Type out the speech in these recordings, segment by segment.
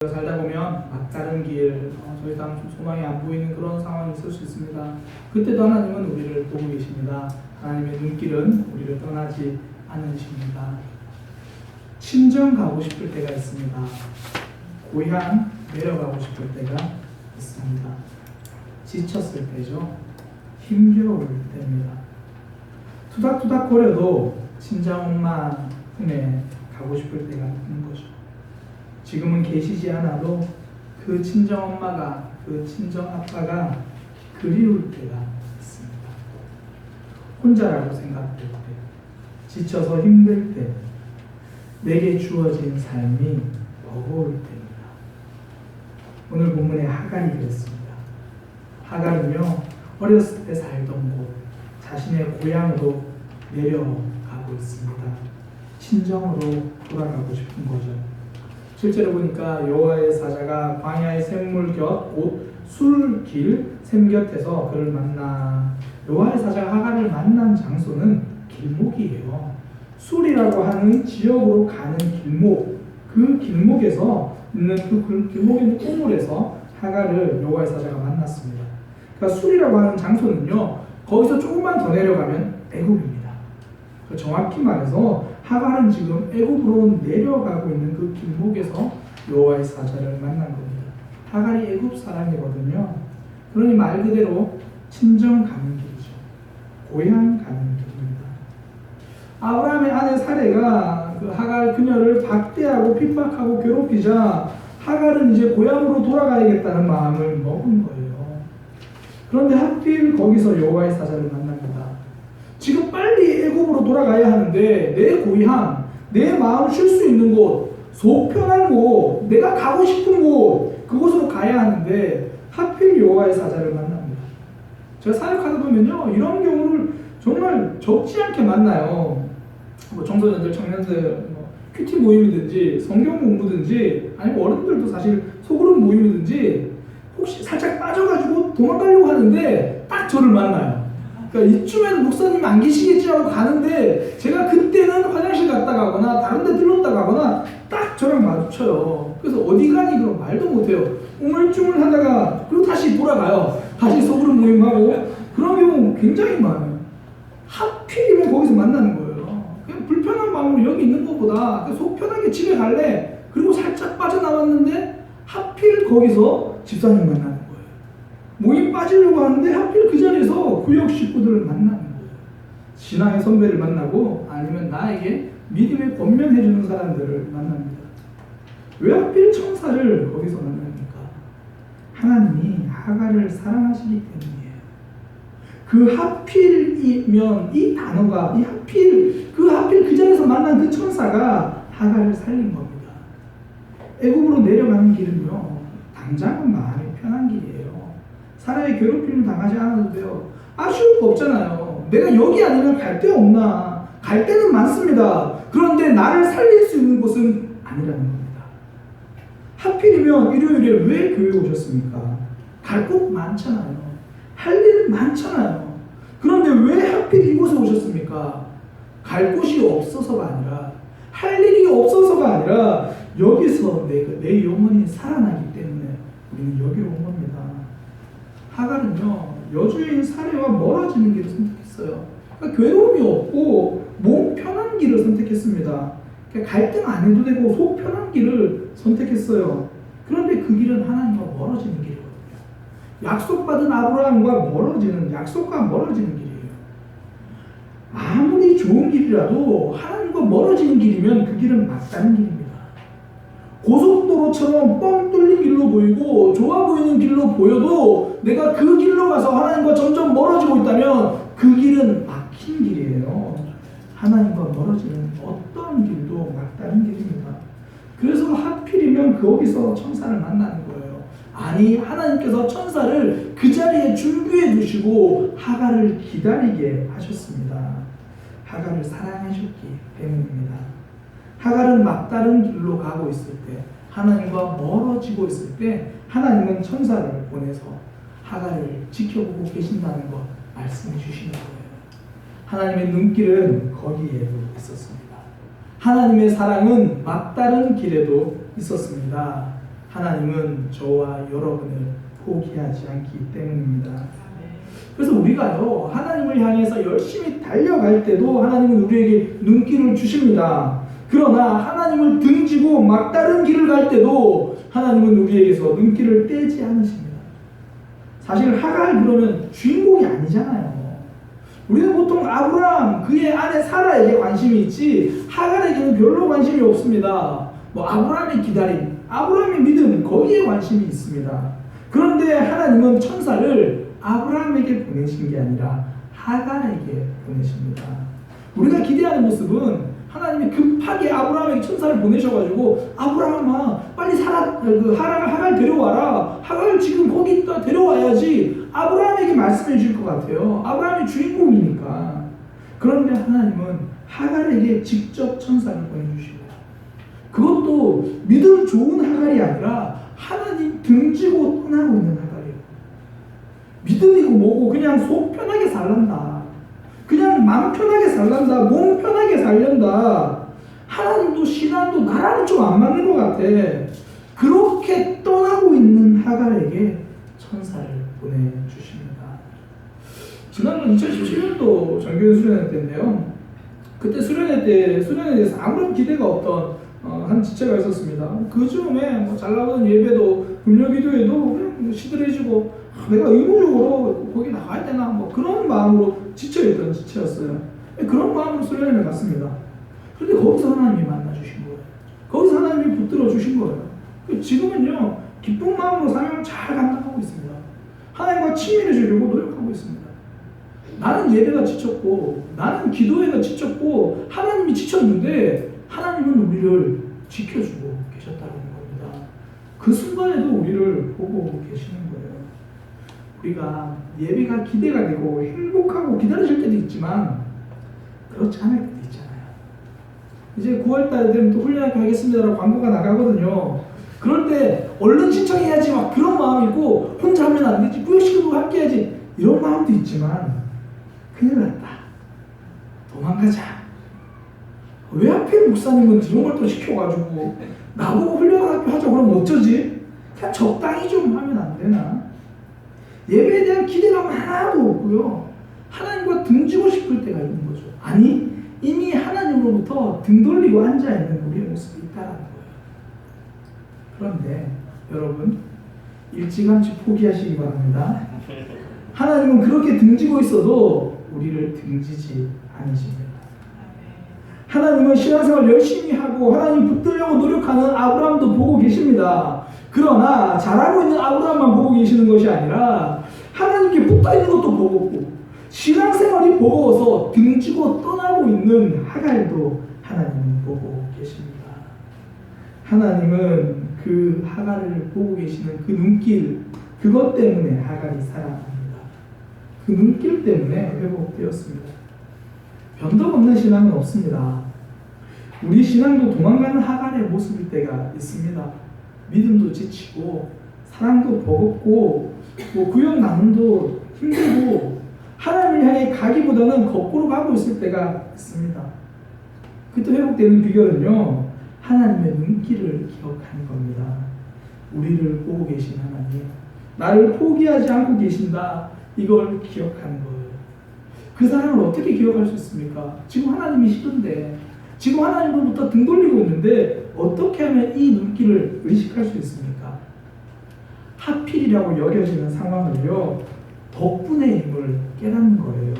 살다 보면 막다른 길, 더 이상 좀 소망이 안 보이는 그런 상황이 있을 수 있습니다. 그때도 하나님은 우리를 보고 계십니다. 하나님의 눈길은 우리를 떠나지 않으십니다. 친정 가고 싶을 때가 있습니다. 고향 내려가고 싶을 때가 있습니다. 지쳤을 때죠. 힘겨울 때입니다. 투닥투닥거려도 친정 엄마 품에 가고 싶을 때가 있는 거죠. 지금은 계시지 않아도 그 친정 엄마가, 그 친정 아빠가 그리울 때가 있습니다. 혼자라고 생각될 때, 지쳐서 힘들 때, 내게 주어진 삶이 버거울 때입니다. 오늘 본문의 하갈이 그랬습니다. 하갈은요, 어렸을 때 살던 곳, 자신의 고향으로 내려가고 있습니다. 친정으로 돌아가고 싶은 거죠. 실제로 보니까 여호와의 사자가 광야의 샘물 곁 곧 술길 샘 곁에서 그를 만나, 여호와의 사자가 하갈을 만난 장소는 길목이에요. 술이라고 하는 지역으로 가는 길목, 그 길목에서 있는 그 길목에 있는 우물에서 하갈을 여호와의 사자가 만났습니다. 그러니까 술이라고 하는 장소는요, 거기서 조금만 더 내려가면 애굽입니다. 정확히 말해서 하갈은 지금 애굽으로 내려가고 있는 그 길목에서 여호와의 사자를 만난 겁니다. 하갈이 애굽 사람이거든요. 그러니 말 그대로 친정 가는 길이죠. 고향 가는 길입니다. 아브라함의 아내 사레가 그 하갈 그녀를 박대하고 핍박하고 괴롭히자 하갈은 이제 고향으로 돌아가야겠다는 마음을 먹은 거예요. 그런데 하필 거기서 여호와의 사자를 만납니다. 지금 빨리 애굽으로 돌아가야 하는데 내 고향, 내 마음 쉴 수 있는 곳, 속 편한 곳, 내가 가고 싶은 곳, 그곳으로 가야 하는데 하필 여호와의 사자를 만납니다. 제가 사역하다 보면요, 이런 경우를 정말 적지 않게 만나요. 뭐 청소년들, 청년들, 큐티 모임이든지 성경 공부든지 아니면 어른들도 사실 소그룹 모임이든지 혹시 살짝 빠져가지고 도망가려고 하는데 딱 저를 만나요. 그러니까 이쯤에는 목사님 안 계시겠지 하고 가는데 제가 그때는 화장실 갔다 가거나 다른 데 들렀다 가거나 딱 저랑 마주쳐요. 그래서 어디 가니? 그럼 말도 못해요. 우물쭈물 하다가 그리고 다시 돌아가요. 다시 소그룹 모임하고 그런 경우 굉장히 많아요. 하필이면 거기서 만나는 거예요. 그냥 불편한 마음으로 여기 있는 것보다 속 편하게 집에 갈래? 그리고 살짝 빠져나왔는데 하필 거기서 집사님 만나는 거예요. 모임 빠지려고 하는데 하필 그 자리에서 구역 식구들을 만나는 거예요. 신앙의 선배를 만나고 아니면 나에게 믿음의 권면해주는 사람들을 만납니다. 왜 하필 천사를 거기서 만납니까? 하나님이 하갈을 사랑하시기 때문이에요. 그 하필이면 이 단어가 이 하필 그 자리에서 만난 그 천사가 하갈을 살린 겁니다. 애굽으로 내려가는 길은요, 당장은 마음이 편한 길이에요. 사람의 괴롭힘을 당하지 않아도 돼요. 아쉬울 거 없잖아요. 내가 여기 아니면 갈 데 없나? 갈 데는 많습니다. 그런데 나를 살릴 수 있는 곳은 아니라는 겁니다. 하필이면 일요일에 왜 교회에 오셨습니까? 갈 곳 많잖아요. 할 일 많잖아요. 그런데 왜 하필 이곳에 오셨습니까? 갈 곳이 없어서가 아니라, 할 일이 없어서가 아니라 여기서 내 영혼이 살아나기 때문에 우리는 여기로 온 겁니다. 하갈은요, 여주인 사례와 멀어지는 길을 선택했어요. 그러니까 괴로움이 없고 몸 편한 길을 선택했습니다. 그러니까 갈등 안 해도 되고 속 편한 길을 선택했어요. 그런데 그 길은 하나님과 멀어지는 길이거든요. 약속받은 아브라함과 약속과 멀어지는 길이에요. 아무리 좋은 길이라도 하나님과 멀어지는 길이면 그 길은 막다른 길입니다. 고속도로처럼 뻥 뚫린 길로 보이고 좋아 보이는 길로 보여도 내가 그 길로 가서 하나님과 점점 멀어지고 있다면 그 길은 막힌 길이에요. 하나님과 멀어지는 어떤 길도 막다른 길입니다. 그래서 하필이면 거기서 천사를 만나는 거예요. 아니, 하나님께서 천사를 그 자리에 준비해 두시고 하갈을 기다리게 하셨습니다. 하갈을 사랑하셨기 때문입니다. 하갈은 막다른 길로 가고 있을 때, 하나님과 멀어지고 있을 때 하나님은 천사를 보내서 하갈을 지켜보고 계신다는 것 말씀해 주시는 거예요. 하나님의 눈길은 거기에도 있었습니다. 하나님의 사랑은 막다른 길에도 있었습니다. 하나님은 저와 여러분을 포기하지 않기 때문입니다. 그래서 우리가요, 하나님을 향해서 열심히 달려갈 때도 하나님은 우리에게 눈길을 주십니다. 그러나 하나님을 등지고 막다른 길을 갈 때도 하나님은 우리에게서 눈길을 떼지 않으십니다. 사실 하갈 그러면 주인공이 아니잖아요. 우리는 보통 아브라함, 그의 아내 사라에게 관심이 있지 하갈에게는 별로 관심이 없습니다. 뭐 아브라함의 기다림, 아브라함의 믿음, 거기에 관심이 있습니다. 그런데 하나님은 천사를 아브라함에게 보내신 게 아니라 하갈에게 보내십니다. 우리가 기대하는 모습은 하나님이 급하게 아브라함에게 천사를 보내셔가지고 아브라함아 빨리 하갈 데려와라. 하갈 지금 거기 있다 데려와야지. 아브라함에게 말씀해 줄 것 같아요. 아브라함이 주인공이니까. 그런데 하나님은 하갈에게 직접 천사를 보내주시고 그것도 믿음 좋은 하갈이 아니라 하나님 등지고 떠나고 있는 하갈이에요. 믿음이고 뭐고 그냥 속 편하게 살란다. 그냥 마음 편하게 살란다. 몸 편하게 살련다. 하나님도 신앙도 나랑은 좀 안 맞는 것 같아. 그렇게 떠나고 있는 하갈에게 천사를 보내주십니다. 지난번 2017년도 정교회 수련회 때인데요. 그때 수련회 대해서 아무런 기대가 없던 한 지체가 있었습니다. 그 즈음에 잘 나오는 예배도 금요기도에도 그냥 시들해지고 내가 의무적으로 거기 나가야 되나 그런 마음으로 지쳐있던 지체였어요. 그런 마음으로 수련회를 갔습니다. 그런데 거기서 하나님이 만나주신 거예요. 거기서 하나님이 붙들어 주신 거예요. 지금은요 기쁜 마음으로 사명을 잘 감당하고 있습니다. 하나님과 친밀해지려고 노력하고 있습니다. 나는 예배가 지쳤고 나는 기도회가 지쳤고 하나님이 지쳤는데 하나님은 우리를 지켜주고 계셨다는 겁니다. 그 순간에도 우리를 보고 계시는 거예요. 우리가 예배가 기대가 되고 행복하고 기다려질 때도 있지만 그렇지 않을 때도 있잖아요. 이제 9월달에 되면 또 훈련학교 하겠습니다라고 광고가 나가거든요. 그럴 때 얼른 신청해야지 막 그런 마음이 있고 혼자 하면 안 되지 구역시키고 함께 해야지 이런 마음도 있지만 큰일 났다. 도망가자. 왜 하필 목사님은 이런 걸 또 시켜가지고 나보고 훈련학교 하자 그러면 어쩌지? 그냥 적당히 좀 하면 안 되나? 예배에 대한 기대감 하나도 없고요. 하나님과 등지고 싶을 때가 있는 거죠. 아니 이미 하나님으로부터 등 돌리고 앉아있는 우리의 모습이 있다는 거예요. 그런데 여러분 일찌감치 포기하시기 바랍니다. 하나님은 그렇게 등지고 있어도 우리를 등지지 않으십니다. 하나님은 신앙생활 열심히 하고 하나님 붙들려고 노력하는 아브라함도 보고 계십니다. 그러나 잘하고 있는 아브라함만 보고 계시는 것이 아니라 하나님께 붙어있는 것도 버겁고 신앙생활이 버거워서 등지고 떠나고 있는 하갈도 하나님은 보고 계십니다. 하나님은 그 하갈을 보고 계시는 그 눈길 그것 때문에 하갈이 살아납니다. 그 눈길 때문에 회복되었습니다. 변덕 없는 신앙은 없습니다. 우리 신앙도 도망가는 하갈의 모습일 때가 있습니다. 믿음도 지치고 사랑도 버겁고 구역 나눔도 힘들고 하나님을 향해 가기보다는 거꾸로 가고 있을 때가 있습니다. 그때 회복되는 비결은요 하나님의 눈길을 기억하는 겁니다. 우리를 보고 계신 하나님, 나를 포기하지 않고 계신다. 이걸 기억하는 거예요. 그 사람을 어떻게 기억할 수 있습니까? 지금 하나님이 싫은데 지금 하나님으로부터 등 돌리고 있는데 어떻게 하면 이 눈길을 의식할 수 있습니까? 하필이라고 여겨지는 상황을요 덕분의 힘을 깨닫는 거예요.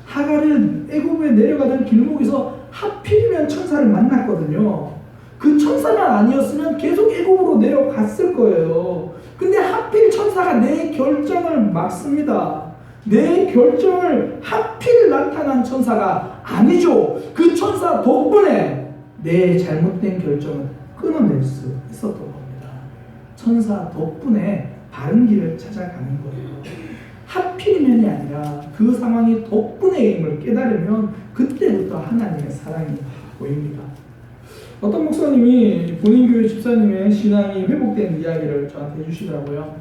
하갈은 애굽에 내려가던 길목에서 하필이면 천사를 만났거든요. 그 천사만 아니었으면 계속 애굽으로 내려갔을 거예요. 근데 하필 천사가 내 결정을 막습니다. 내 결정을 하필 나타난 천사가 아니죠. 그 천사 덕분에 내 잘못된 결정을 끊어낼 수 있었던 겁니다. 천사 덕분에 바른 길을 찾아가는 거예요. 하필이면이 아니라 그 상황이 덕분의 힘을 깨달으면 그때부터 하나님의 사랑이 보입니다. 어떤 목사님이 본인 교회 집사님의 신앙이 회복된 이야기를 저한테 해주시더라고요.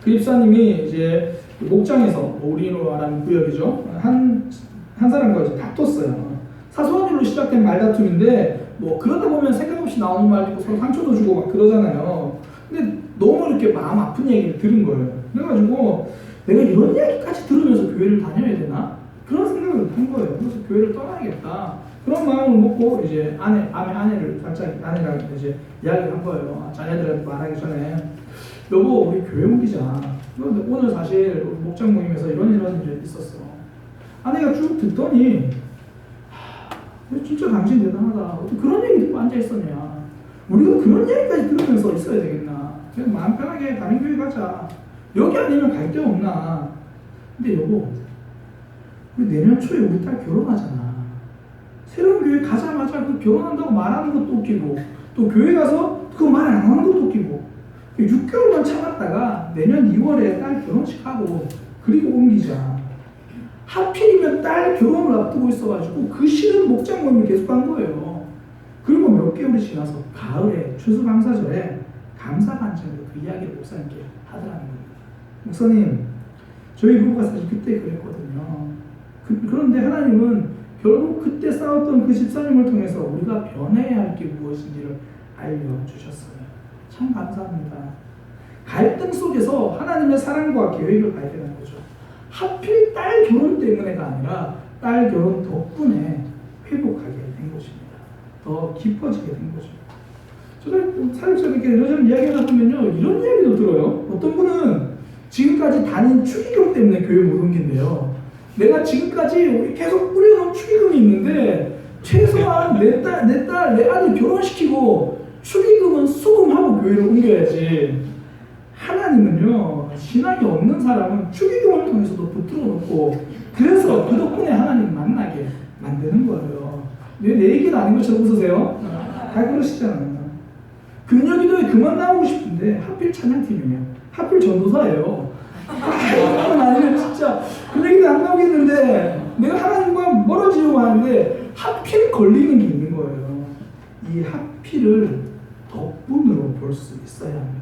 그 집사님이 이제 목장에서 우리로 말하는 구역이죠. 한 사람과 이제 다퉜어요. 사소한 일로 시작된 말다툼인데 뭐 그러다 보면 생각 없이 나오는 말도 있고 서로 상처도 주고 막 그러잖아요. 근데 너무 이렇게 마음 아픈 얘기를 들은 거예요. 그래가지고 내가 이런 이야기까지 들으면서 교회를 다녀야 되나? 그런 생각을 한 거예요. 그래서 교회를 떠나야겠다. 그런 마음을 먹고 이제 아내를 살짝 아내랑 이제 이야기를 한 거예요. 자녀들한테 말하기 전에 여보 우리 교회 옮기자. 오늘 사실 목장 모임에서 이런 일이 있었어. 아내가 쭉 듣더니 진짜 당신 대단하다. 어떻게 그런 얘기 듣고 앉아 있었냐. 우리가 그런 얘기까지 들으면서 있어야 되겠나. 그냥 마음 편하게 다른 교회 가자. 여기 아니면 갈 데 없나. 근데 여보 우리 내년 초에 우리 딸 결혼하잖아. 새로운 교회 가자마자 그 결혼한다고 말하는 것도 웃기고 또 교회 가서 그거 말 안 하는 것도 웃기고 6개월만 참았다가 내년 2월에 딸 결혼식하고 그리고 옮기자. 하필이면 딸 결혼을 앞두고 있어가지고 그 싫은 목장 모임을 계속 한 거예요. 그리고 몇 개월이 지나서 가을에 추수감사절에 감사반찬으로 그 이야기를 목사님께 하더라는 겁니다. 목사님 저희 부부가 사실 그때 그랬거든요. 그런데 하나님은 결국 그때 싸웠던 그 집사님을 통해서 우리가 변해야 할 게 무엇인지를 알려주셨어요. 참 감사합니다. 갈등 속에서 하나님의 사랑과 계획을 발견한 거죠. 하필 딸 결혼 때문에가 아니라 딸 결혼 덕분에 회복하게 된 것입니다. 더 깊어지게 된 거죠. 저는 사역자들께 이런 이야기를 하다 보면요, 이런 이야기도 들어요. 어떤 분은 지금까지 다닌 축의금 때문에 교회 못 옮긴대요. 내가 지금까지 계속 뿌려놓은 축의금이 있는데 최소한 내 아들 결혼시키고 축의금은 수금하고 교회를 옮겨야지. 하나님은요, 신앙이 없는 사람은 축의금을 통해서도 붙들어 놓고 그래서 그 덕분에 하나님 만나게 만드는 거예요. 왜 내 얘기는 아닌 것처럼 웃으세요? 다 그러시잖아요. 금요기도에 그만 나오고 싶은데 하필 찬양팀이에요. 하필 전도사예요. 아니면 진짜 금요기도 안 나오겠는데 내가 하나님과 멀어지려고 하는데 하필 걸리는 게 있는 거예요. 이 하필을 덕분으로 볼 수 있어야 합니다.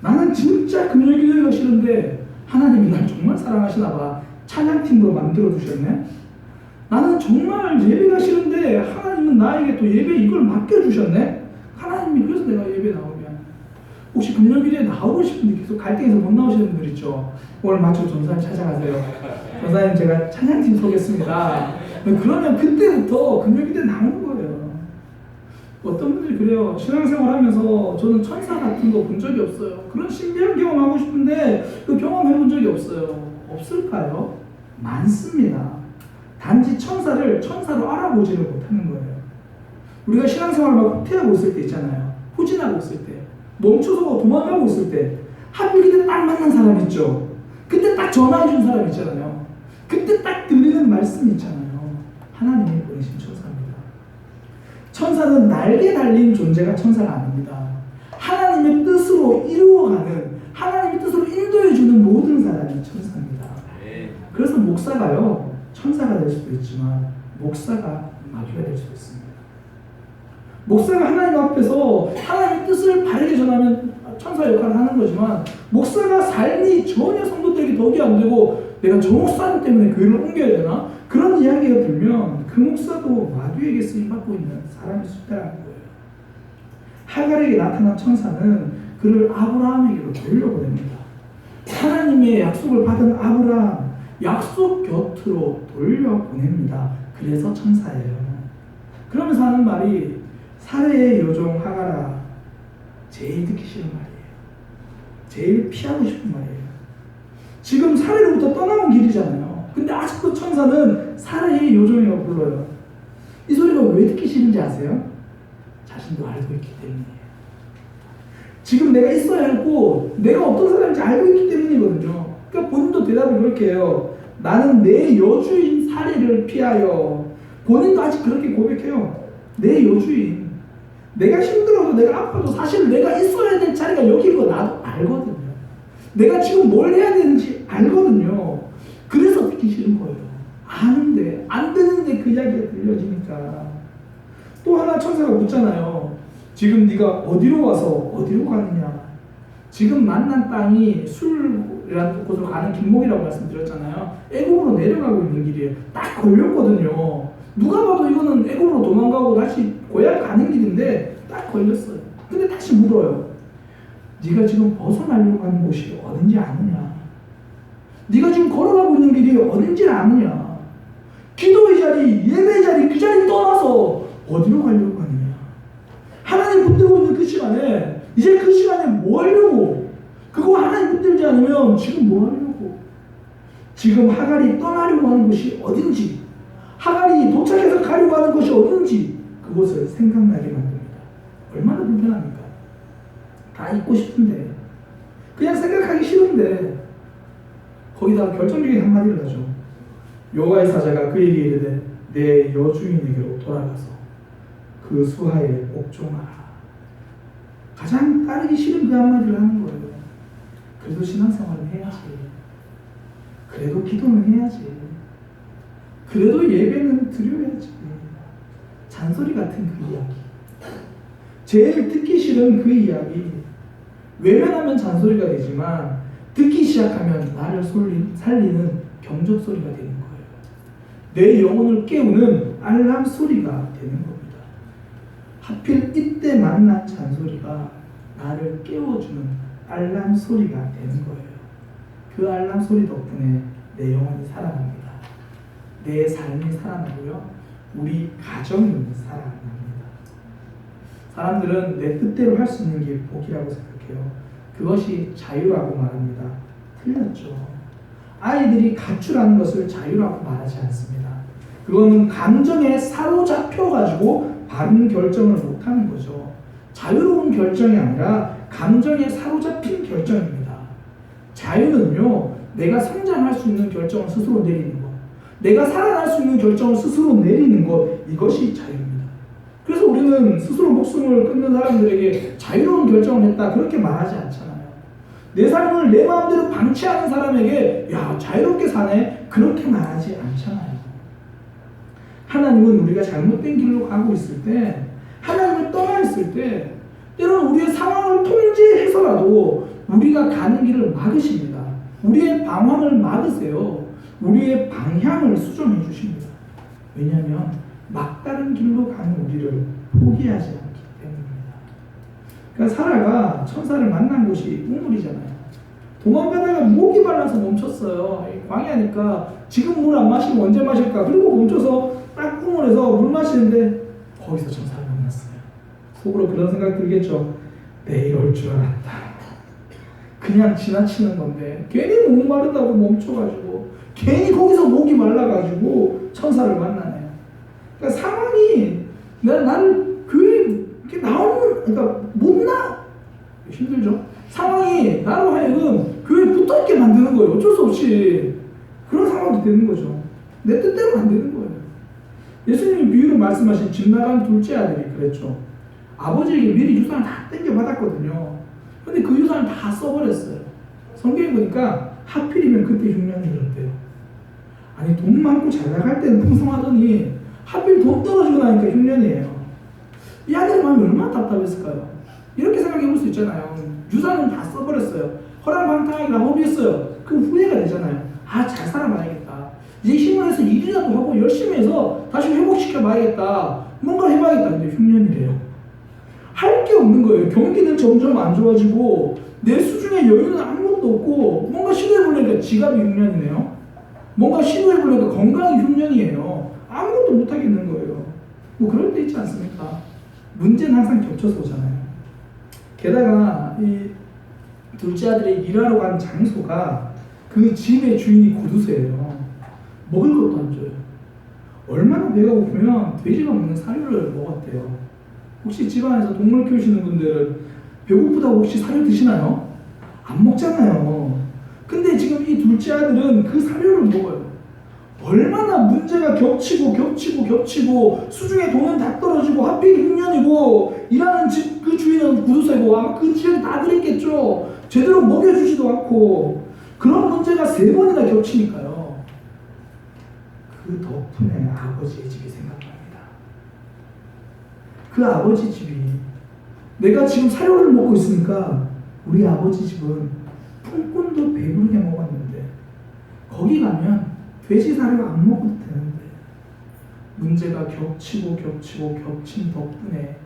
나는 진짜 금요기도가 싫은데 하나님이 날 정말 사랑하시나 봐. 찬양팀으로 만들어 주셨네. 나는 정말 예배가 싫은데 하나님은 나에게 또 예배 이걸 맡겨주셨네. 하나님이 그래서 내가 예배 나오면 혹시 금요일에 나오고 싶은데 계속 갈등해서 못 나오시는 분들 있죠. 오늘 마치고 전사님 찾아가세요. 전사님 제가 찬양팀 서겠습니다. 그러면 그때부터 금요일에 나오는 거예요. 어떤 분들이 그래요. 신앙생활 하면서 저는 천사 같은 거 본 적이 없어요. 그런 신비한 경험하고 싶은데 그 경험해 본 적이 없어요. 없을까요? 많습니다. 단지 천사로 알아보지를 못하는 거예요. 우리가 신앙생활을 막 후퇴하고 있을 때 있잖아요. 후진하고 있을 때, 멈춰서 도망가고 있을 때, 하필 그때 딱 만난 사람 있죠. 그때 딱 전화해 준 사람 있잖아요. 그때 딱 들리는 말씀이 있잖아요. 하나님이 보내신 천사입니다. 천사는 날개 달린 존재가 천사가 아닙니다. 하나님의 뜻으로 이루어가는, 하나님의 뜻으로 인도해주는 모든 사람이 천사입니다. 그래서 목사가요, 천사가 될 수도 있지만 목사가 마귀가 될 수도 있습니다. 목사가 하나님 앞에서 하나님의 뜻을 바르게 전하면 천사 역할을 하는 거지만 목사가 삶이 전혀 성도들에게 덕이 안 되고 내가 저 목사님 때문에 교회를 옮겨야 되나? 그런 이야기가 들면 그 목사도 마귀에게 쓰임받고 있는 사람일 수 있다는 거예요. 하갈에게 나타난 천사는 그를 아브라함에게로 돌려보냅니다. 하나님의 약속을 받은 아브라함, 약속 곁으로 돌려보냅니다. 그래서 천사예요. 그러면서 하는 말이 사례의 요종 하갈아, 제일 듣기 싫은 말이에요. 제일 피하고 싶은 말이에요. 지금 사례로부터 떠나온 길이잖아요. 근데 아직도 천사는 사례의 요종이라고 불러요. 이 소리가 왜 듣기 싫은지 아세요? 자신도 알고 있기 때문이에요. 지금 내가 있어야 하고 내가 어떤 사람인지 알고 있기 때문이거든요. 그러니까 본인도 대답을 그렇게 해요. 나는 내 여주인 사례를 피하여. 본인도 아직 그렇게 고백해요. 내 여주인. 내가 힘들어도 내가 아파도 사실 내가 있어야 될 자리가 여기인 거 나도 알거든요. 내가 지금 뭘 해야 되는지 알거든요. 그래서 듣기 싫은 거예요. 아는데 안 되는데 그 이야기가 들려지니까. 또 하나 천사가 묻잖아요. 지금 네가 어디로 와서 어디로 가느냐. 지금 만난 땅이 술이라는 곳으로 가는 길목이라고 말씀드렸잖아요. 애굽으로 내려가고 있는 길이에요. 딱 걸렸거든요. 누가 봐도 이거는 애굽으로 도망가고 다시 고향 가는 길인데 딱 걸렸어요. 근데 다시 물어요. 네가 지금 벗어나려고 하는 곳이 어딘지 아느냐? 네가 지금 걸어가고 있는 길이 어딘지 아느냐? 기도의 자리, 예배의 자리, 그 자리 떠나서 어디로 가려고 하느냐? 하나님 붙들고 있는 그 시간에 이제 그 시간에 뭐 하려고? 그거 하나님 붙들지 않으면 지금 뭐 하려고? 지금 하갈이 떠나려고 하는 곳이 어딘지, 하갈이 도착해서 가려고 하는 곳이 어딘지 그곳을 생각나게 만듭니다. 얼마나 불편합니까? 다 잊고 싶은데, 그냥 생각하기 싫은데 거기다 결정적인 한마디를 하죠. 여호와의 사자가 그에게 이르되 내 여주인에게로 돌아가서 그 수하에 복종하라. 가장 따르기 싫은 그 한마디를 하는 거예요. 그래도 신앙생활은 해야지. 그래도 기도는 해야지. 그래도 예배는 드려야지. 잔소리 같은 그 이야기. 제일 듣기 싫은 그 이야기. 외면하면 잔소리가 되지만 듣기 시작하면 나를 살리는 경적 소리가 되는 거예요. 내 영혼을 깨우는 알람 소리가 되는 겁니다. 하필 이때 만난 잔소리가 나를 깨워주는 알람 소리가 되는 거예요. 그 알람 소리 덕분에 내 영혼이 살아납니다. 내 삶이 살아나고요. 우리 가정이 살아납니다. 사람들은 내 뜻대로 할 수 있는 게 복이라고 생각해요. 그것이 자유라고 말합니다. 틀렸죠. 아이들이 가출하는 것을 자유라고 말하지 않습니다. 그거는 감정에 사로잡혀가지고 바른 결정을 못하는 거죠. 자유로운 결정이 아니라 감정에 사로잡힌 결정입니다. 자유는요, 내가 성장할 수 있는 결정을 스스로 내리는 것, 내가 살아날 수 있는 결정을 스스로 내리는 것, 이것이 자유입니다. 그래서 우리는 스스로 목숨을 끊는 사람들에게 자유로운 결정을 했다 그렇게 말하지 않잖아요. 내 삶을 내 마음대로 방치하는 사람에게 야 자유롭게 사네 그렇게 말하지 않잖아요. 하나님은 우리가 잘못된 길로 가고 있을 때, 하나님을 떠나 있을 때 때로는 우리의 상황을 통제해서라도 우리가 가는 길을 막으십니다. 우리의 방황을 막으세요. 우리의 방향을 수정해 주십니다. 왜냐하면 막다른 길로 가는 우리를 포기하지 않기 때문입니다. 그러니까 사라가 천사를 만난 곳이 우물이잖아요. 도망가다가 목이 말라서 멈췄어요. 광야니까 지금 물 안 마시면 언제 마실까? 그리고 멈춰서 딱 우물에서 물 마시는데 거기서 천사를 만났어요. 속으로 그런 생각 들겠죠. 내일 올 줄 알았다. 그냥 지나치는 건데 괜히 목 마르다고 멈춰가지고 괜히 거기서 목이 말라가지고 천사를 만나네요. 그러니까 상황이 나를 이렇게 나오는, 그러니까 못 나. 힘들죠. 상황이 나로 하여금 교회에 붙어있게 만드는 거예요. 어쩔 수 없이 그런 상황도 되는 거죠. 내 뜻대로 안 되는 거예요. 예수님이 비유로 말씀하신 집 나간 둘째 아들이 그랬죠. 아버지에게 미리 유산을 다 땡겨받았거든요. 근데 그 유산을 다 써버렸어요. 성경에 보니까 하필이면 그때 흉년이 들었대요. 아니 돈 많고 잘 나갈 때는 풍성하더니 하필 돈 떨어지고 나니까 흉년이에요. 이 아들의 마음이 얼마나 답답했을까요? 이렇게 생각해 볼 수 있잖아요. 유산은 다 써버렸어요. 허랑방탕하게 허비했어요. 그 후회가 되잖아요. 아, 잘 살아봐야겠다. 이제 힘을 내서 일이라도 하고 열심히 해서 다시 회복시켜봐야겠다. 뭔가 해봐야겠다. 근데 흉년이래요. 할 게 없는 거예요. 경기는 점점 안 좋아지고 내 수준의 여유는 아무것도 없고 뭔가 시도해보려니까 지갑이 흉년이네요. 뭔가 시도해보려니까 건강이 흉년이에요. 아무것도 못하겠는 거예요. 뭐 그럴 때 있지 않습니까? 문제는 항상 겹쳐서 오잖아요. 게다가 이 둘째 아들이 일하러 간 장소가 그 집의 주인이 고두쇠예요. 먹을 것도 안 줘요. 얼마나 배가 고프면 돼지가 먹는 사료를 먹었대요. 혹시 집안에서 동물 키우시는 분들은 배고프다고 혹시 사료 드시나요? 안 먹잖아요. 근데 지금 이 둘째 아들은 그 사료를 먹어요. 얼마나 문제가 겹치고 수중에 돈은 다 떨어지고 하필 흉년이고 일하는 집 그 주인은 구두쇠고 아마 그 지역이 다 그랬겠죠. 제대로 먹여주지도 않고 그런 문제가 3번이나 겹치니까요. 그 덕분에 아버지의 집이 생각납니다. 그 아버지 집이 내가 지금 사료를 먹고 있으니까 우리 아버지 집은 품꾼도 배부르게 먹었는데 거기 가면 돼지 사료 안 먹어도 되는데 문제가 겹친 덕분에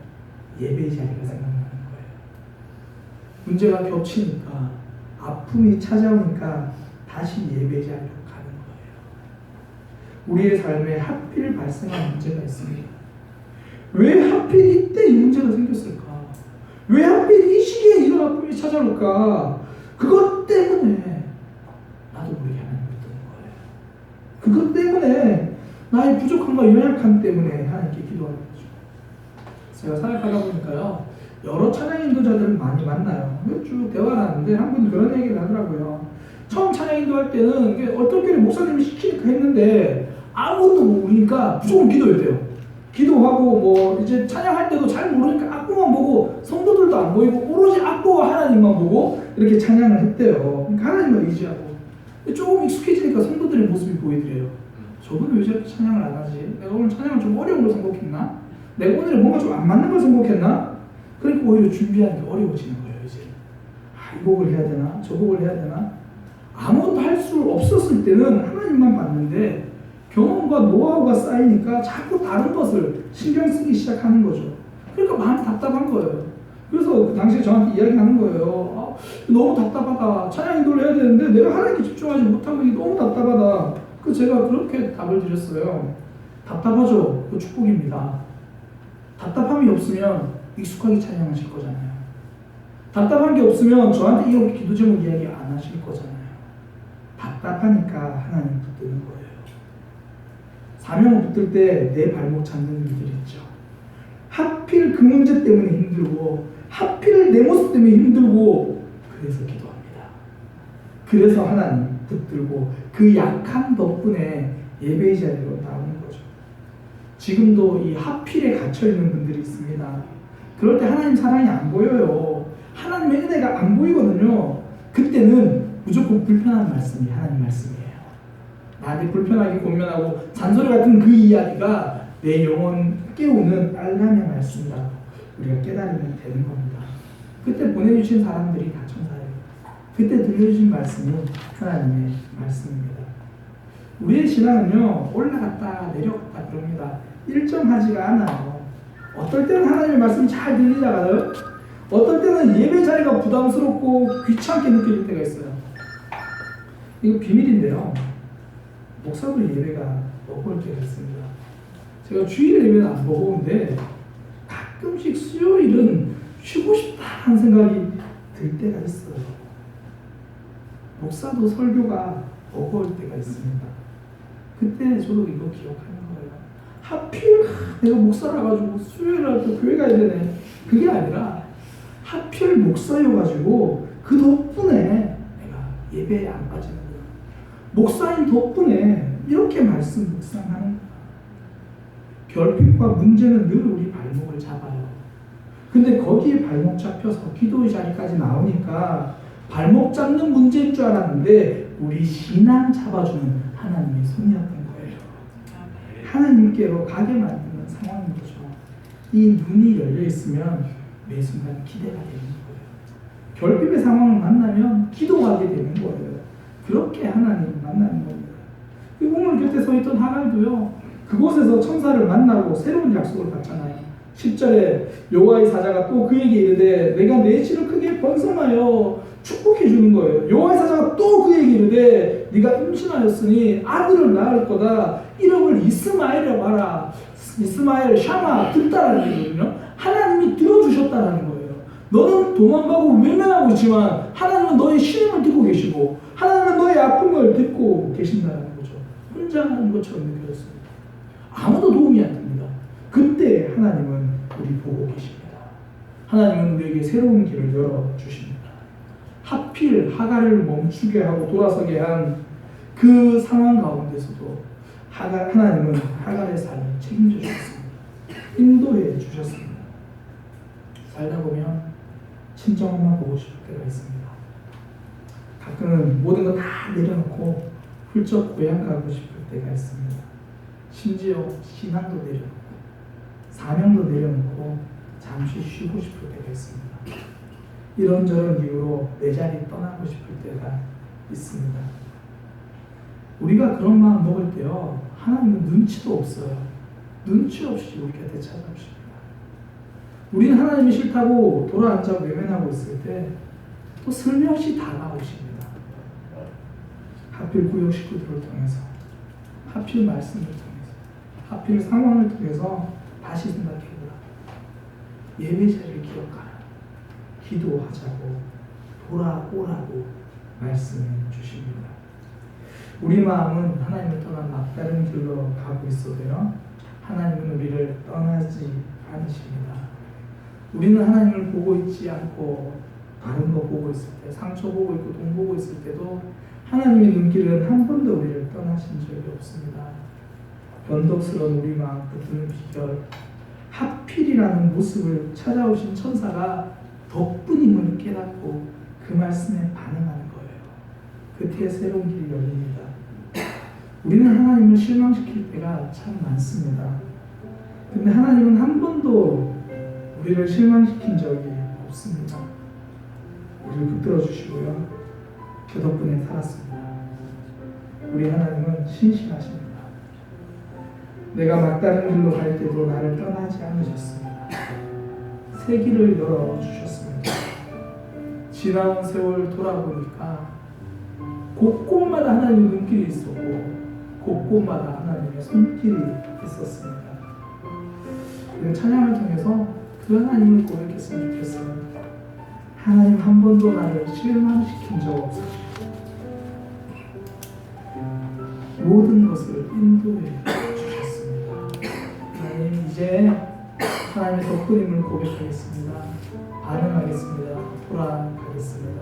예배의 자리가 생각나는 거예요. 문제가 겹치니까, 아픔이 찾아오니까 다시 예배의 자리로 가는 거예요. 우리의 삶에 하필 발생한 문제가 있습니다. 왜 하필 이때 이 문제가 생겼을까? 왜 하필 이 시기에 이런 아픔이 찾아올까? 그것 때문에 나도 모르게 하나님을 뜨는 거예요. 그것 때문에, 나의 부족함과 연약함 때문에 하나님께 기도하는 거죠. 제가 사역하다 보니까요, 여러 찬양 인도자들을 많이 만나요. 쭉 대화를 하는데 한 분이 그런 얘기를 하더라고요. 처음 찬양 인도할 때는 어떻게 목사님이 시키니까 했는데 아무것도 모르니까 무조건 기도해야 돼요. 기도하고 뭐 이제 찬양할 때도 잘 모르니까 악보만 보고 성도들도 안 보이고 오로지 악보와 하나님만 보고 이렇게 찬양을 했대요. 그러니까 하나님만 의지하고. 조금 익숙해지니까 성도들의 모습이 보이더래요. 저분은 왜 저렇게 찬양을 안 하지? 내가 오늘 찬양을 좀 어려운 걸 선곡했나? 내가 오늘 뭔가 좀 안 맞는 걸 선곡했나? 그러니까 오히려 준비하는 게 어려워지는 거예요. 이제 이 곡을 해야 되나? 저 곡을 해야 되나? 아무것도 할 수 없었을 때는 하나님만 봤는데 경험과 노하우가 쌓이니까 자꾸 다른 것을 신경 쓰기 시작하는 거죠. 그러니까 마음이 답답한 거예요. 그래서 그 당시에 저한테 이야기하는 거예요. 너무 답답하다. 찬양 인도를 해야 되는데 내가 하나님께 집중하지 못하고 이게 너무 답답하다. 그 제가 그렇게 답을 드렸어요. 답답하죠? 그 축복입니다. 답답함이 없으면 익숙하게 찬양하실 거잖아요. 답답한 게 없으면 저한테 이렇게 기도 제목 이야기 안 하실 거잖아요. 답답하니까 하나님 붙드는 거예요. 사명을 붙들 때 내 발목 잡는 일들이 있죠. 하필 그 문제 때문에 힘들고, 하필 내 모습 때문에 힘들고, 그래서 기도합니다. 그래서 하나님 붙들고 그 약함 덕분에 예배의 자리로 나오는 거죠. 지금도 이 하필에 갇혀있는 분들이 있습니다. 그럴 때 하나님 사랑이 안 보여요. 하나님의 은혜가 안 보이거든요. 그때는 무조건 불편한 말씀이 하나님 말씀이에요. 나한테 불편하게 고민하고 잔소리 같은 그 이야기가 내 영혼 깨우는 알람의 말씀이라고 우리가 깨달으면 되는 겁니다. 그때 보내주신 사람들이 다 천사예요. 그때 들려주신 말씀이 하나님의 말씀입니다. 우리의 신앙은요, 올라갔다 내려갔다 그럽니다. 일정하지가 않아요. 어떨 때는 하나님의 말씀이 잘 들리다가요, 어떨 때는 예배 자리가 부담스럽고 귀찮게 느껴질 때가 있어요. 이거 비밀인데요, 목사들 예배가 먹을 때가 있습니다. 제가 주일 예배는 안 보고 오는데 가끔씩 수요일은 쉬고 싶다는 생각이 들 때가 있어요. 목사도 설교가 버거울 때가 있습니다. 그때 저도 이거 기억하는 거예요. 하필 내가 목사라가지고 수요일날 또 교회 가야 되네. 그게 아니라 하필 목사여가지고 그 덕분에 내가 예배에 안 빠지는 거예요. 목사인 덕분에 이렇게 말씀 묵상하는 거예요. 결핍과 문제는 늘 우리 발목을 잡아요. 근데 거기에 발목 잡혀서 기도의 자리까지 나오니까 발목 잡는 문제인 줄 알았는데 우리 신앙 잡아주는 하나님의 손이었던 거예요. 하나님께로 가게 만드는 상황인 거죠. 이 눈이 열려 있으면 매 순간 기대가 되는 거예요. 결핍의 상황을 만나면 기도하게 되는 거예요. 그렇게 하나님 만나는 겁니다. 이 우물 곁에 서 있던 하갈도요, 그곳에서 천사를 만나고 새로운 약속을 받잖아요. 10절에 여호와의 사자가 또 그에게 이르되 내가 내 씨를 크게 번성하여 축복해 주는 거예요. 여호와의 사자가 또 그에게 이르되 네가 임신하였으니 아들을 낳을 거다. 이름을 이스마엘이라고 하라. 이스마엘 샤마 듣다라는 얘기거든요. 하나님이 들어주셨다라는 거예요. 너는 도망가고 외면하고 있지만 하나님은 너의 신음을 듣고 계시고 하나님은 너의 아픔을 듣고 계신다는 거죠. 혼자 하는 것처럼 느껴졌습니다. 아무도 도움이 안 됩니다. 그때 하나님은 우리 보고 계십니다. 하나님은 우리에게 새로운 길을 열어주십니다. 하필 하갈을 멈추게 하고 돌아서게 한 그 상황 가운데서도 하나님은 하갈의 삶을 책임져 주셨습니다. 인도해 주셨습니다. 살다 보면 친정엄마 보고 싶을 때가 있습니다. 가끔은 모든 거 다 내려놓고 훌쩍 고향 가고 싶을 때가 있습니다. 심지어 신앙도 내려놓고 사명도 내려놓고 잠시 쉬고 싶을 때가 있습니다. 이런저런 이유로 내 자리 떠나고 싶을 때가 있습니다. 우리가 그런 마음 먹을 때요, 하나님은 눈치도 없어요. 눈치 없이 우리 곁에 찾아오십니다. 우리는 하나님이 싫다고 돌아앉아 외면하고 있을 때 또 슬며시 다가오십니다. 하필 구역 식구들을 통해서, 하필 말씀을 통해서, 하필 상황을 통해서 다시 생각해보라. 예배자를 기억하라. 기도하자고 돌아오라고 말씀해 주십니다. 우리 마음은 하나님을 떠난 막다른 길로 가고 있어도요, 하나님은 우리를 떠나지 않으십니다. 우리는 하나님을 보고 있지 않고 다른 거 보고 있을 때, 상처 보고 있고 돈 보고 있을 때도 하나님의 눈길은 한 번도 우리를 떠나신 적이 없습니다. 변덕스러운 우리 마음 붙드는 비결, 하필이라는 모습을 찾아오신 천사가 덕분임을 깨닫고 그 말씀에 반응하는 거예요. 그때 새로운 길이 열립니다. 우리는 하나님을 실망시킬 때가 참 많습니다. 근데 하나님은 한 번도 우리를 실망시킨 적이 없습니다. 우리를 붙들어 주시고요, 그 덕분에 살았습니다. 우리 하나님은 신실하십니다. 내가 막다른 길로 갈 때도 나를 떠나지 않으셨습니다. 새 길을 열어주셨습니다. 지나온 세월 돌아보니까 곳곳마다 하나님의 눈길이 있었고 곳곳마다 하나님의 손길이 있었습니다. 우리는 찬양을 통해서 그 하나님을 고백했으면 좋겠어요. 하나님 한 번도 나를 실망시킨 적 없으시고 모든 것을 인도해 주셨습니다. 하나님, 이제 하나님의 덕분임을 고백하겠습니다. 반응하겠습니다. 돌아가겠습니다.